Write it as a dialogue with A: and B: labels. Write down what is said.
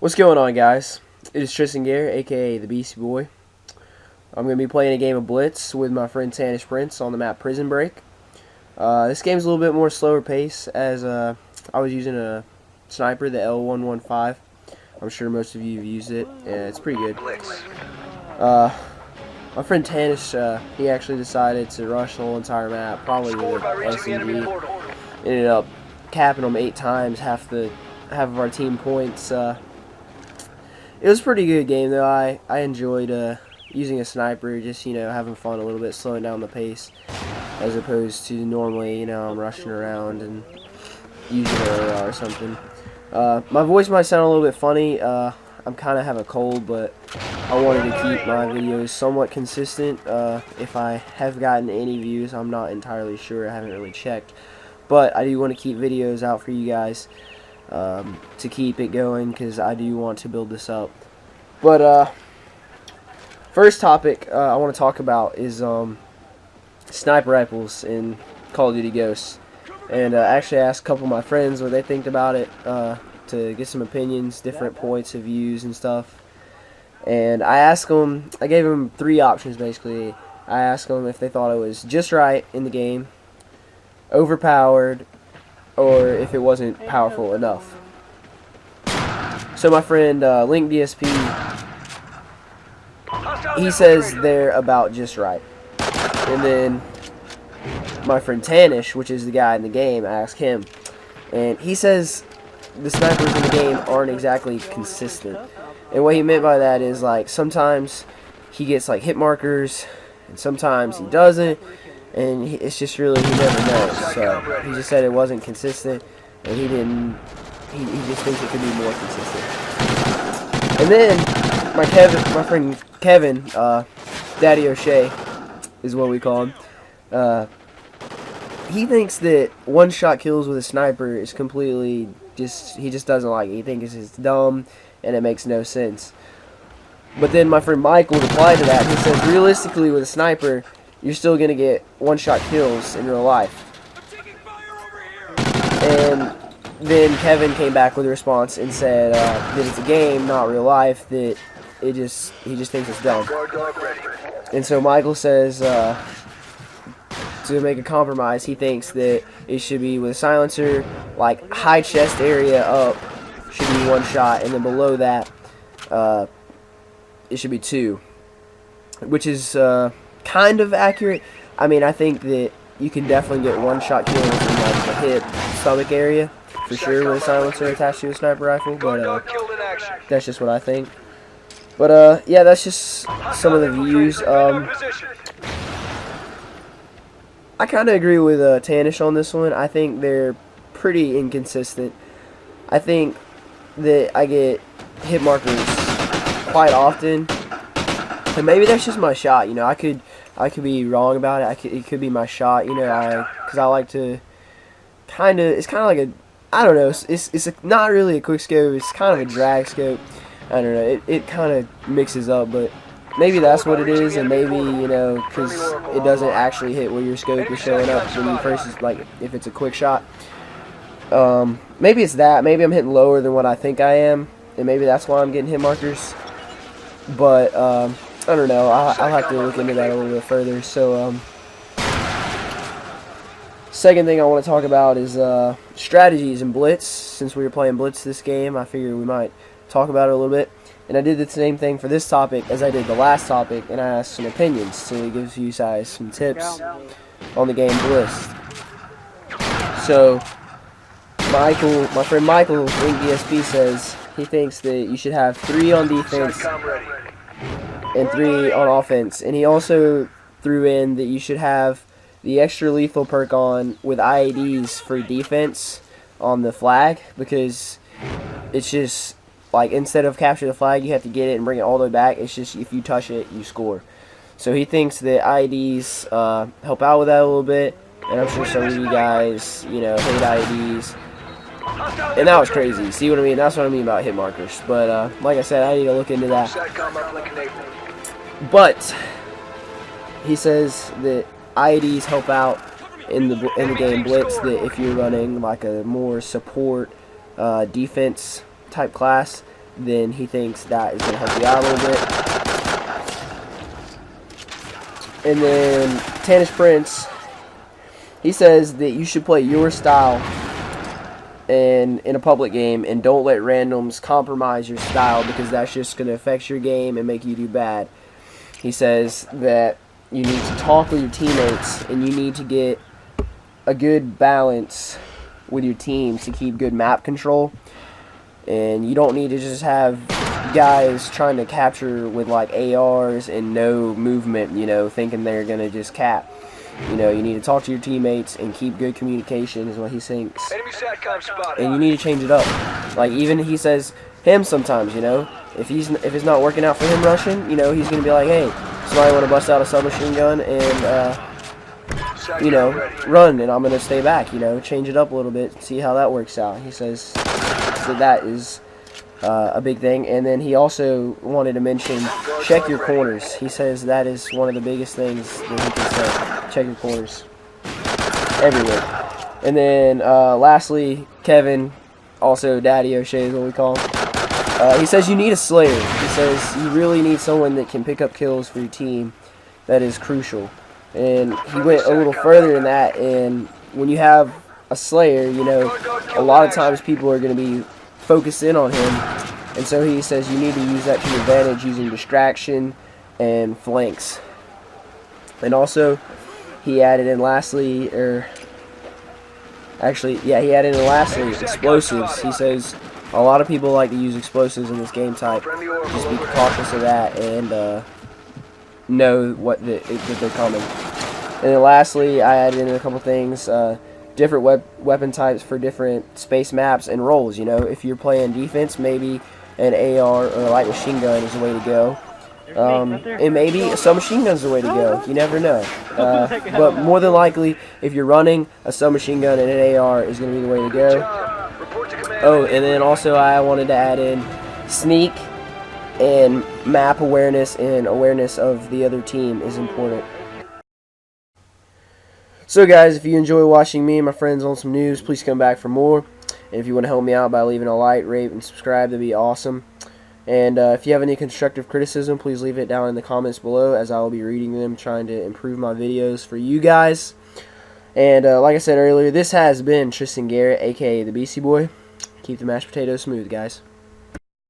A: What's going on, guys? It is Tristan Gare, aka the Beastie Boy. I'm going to be playing a game of Blitz with my friend Tanish Prince on the map Prison Break. This game's a little bit more slower pace as I was using a sniper, the L115. I'm sure most of you have used it, and it's pretty good. My friend Tanish, he actually decided to rush the whole entire map, probably with an SMG. Ended up capping them 8 times, half of our team points. It was a pretty good game though. I enjoyed using a sniper, just having fun a little bit, slowing down the pace, as opposed to normally I'm rushing around and using an AR or something. My voice might sound a little bit funny. I'm kind of have a cold, but I wanted to keep my videos somewhat consistent. If I have gotten any views, I'm not entirely sure. I haven't really checked, but I do want to keep videos out for you guys. To keep it going, because I do want to build this up. But first topic I want to talk about is sniper rifles in Call of Duty Ghosts, and actually asked a couple of my friends what they think about it, to get some opinions, different points of views and stuff. And I gave them 3 options basically. I asked them if they thought it was just right in the game, overpowered, or if it wasn't powerful enough. So my friend Link DSP, he says they're about just right. And then my friend Tanish, which is the guy in the game, I asked him, and he says the snipers in the game aren't exactly consistent. And what he meant by that is, like, sometimes he gets like hit markers and sometimes he doesn't. And it's just really, he never knows. So he just said it wasn't consistent, and he just thinks it could be more consistent. And then my friend Kevin, Daddy O'Shea is what we call him. He thinks that one-shot kills with a sniper is completely he just doesn't like it. He thinks it's dumb and it makes no sense. But then my friend Michael replied to that. He says realistically with a sniper, you're still going to get one-shot kills in real life. And then Kevin came back with a response and said that it's a game, not real life, that he just thinks it's dumb. And so Michael says to make a compromise, he thinks that it should be with a silencer, like high chest area up should be 1 shot, and then below that it should be 2, which is kind of accurate. I mean, I think that you can definitely get one-shot kills in like the hip, stomach area for sure with a silencer attached to a sniper rifle. But that's just what I think. But yeah, that's just some of the views. I kind of agree with Tanish on this one. I think they're pretty inconsistent. I think that I get hit markers quite often, and maybe that's just my shot. I could be wrong about it. It could be my shot. Because I like to it's kind of like I don't know. It's not really a quick scope. It's kind of a drag scope. I don't know. It kind of mixes up, but maybe that's what it is, and maybe because it doesn't actually hit where your scope is showing up when you first, like if it's a quick shot. Maybe it's that. Maybe I'm hitting lower than what I think I am, and maybe that's why I'm getting hit markers. But I don't know. I'll have to look into that a little bit further. So, second thing I want to talk about is strategies in Blitz. Since we were playing Blitz this game, I figured we might talk about it a little bit. And I did the same thing for this topic as I did the last topic, and I asked some opinions to give you guys some tips on the game Blitz. So, my friend Michael, Link DSP, says he thinks that you should have 3 on defense and 3 on offense, and he also threw in that you should have the extra lethal perk on with IEDs for defense on the flag, because it's just like instead of capture the flag you have to get it and bring it all the way back. It's just if you touch it you score. So he thinks that IEDs help out with that a little bit, and I'm sure some of you guys hate IEDs, and that was crazy. See what I mean? That's what I mean about hit markers. But like I said, I need to look into that. But he says that IEDs help out in the game Blitz, that if you're running like a more support defense type class, then he thinks that is going to help you out a little bit. And then Tennis Prince, he says that you should play your style in a public game, and don't let randoms compromise your style, because that's just going to affect your game and make you do bad. He says that you need to talk with your teammates, and you need to get a good balance with your team to keep good map control. And you don't need to just have guys trying to capture with like ARs and no movement, you know, thinking they're going to just cap. You know, you need to talk to your teammates and keep good communication is what he thinks. And you need to change it up. Like, even he says him sometimes, you know, if it's not working out for him rushing, you know, he's going to be like, hey, somebody want to bust out a submachine gun and, you know, run, and I'm going to stay back, you know, change it up a little bit, see how that works out. He says that is a big thing. And then he also wanted to mention check your corners. He says that is one of the biggest things that he can say. Check your corners everywhere. And then lastly, Kevin, also Daddy O'Shea is what we call him. He says you need a slayer. He says you really need someone that can pick up kills for your team. That is crucial. And he went a little further than that. And when you have a slayer, you know, a lot of times people are going to be focused in on him. And so he says you need to use that to your advantage using distraction and flanks. And also, he added in lastly, he added in lastly, explosives. He says a lot of people like to use explosives in this game type. Just be cautious of that and know that they're coming. And then lastly, I added in a couple things, different weapon types for different space maps and roles. You know, if you're playing defense, maybe an AR or a light machine gun is the way to go. And maybe a submachine gun is the way to go. You never know. But more than likely, if you're running, a submachine gun and an AR is going to be the way to go. Oh, and then also I wanted to add in sneak and map awareness, and awareness of the other team is important. So guys, if you enjoy watching me and my friends on some news, please come back for more. And if you want to help me out by leaving a like, rate, and subscribe, that'd be awesome. And if you have any constructive criticism, please leave it down in the comments below, as I will be reading them, trying to improve my videos for you guys. And like I said earlier, this has been Tristan Garrett, aka the BC Boy. Keep the mashed potatoes smooth, guys.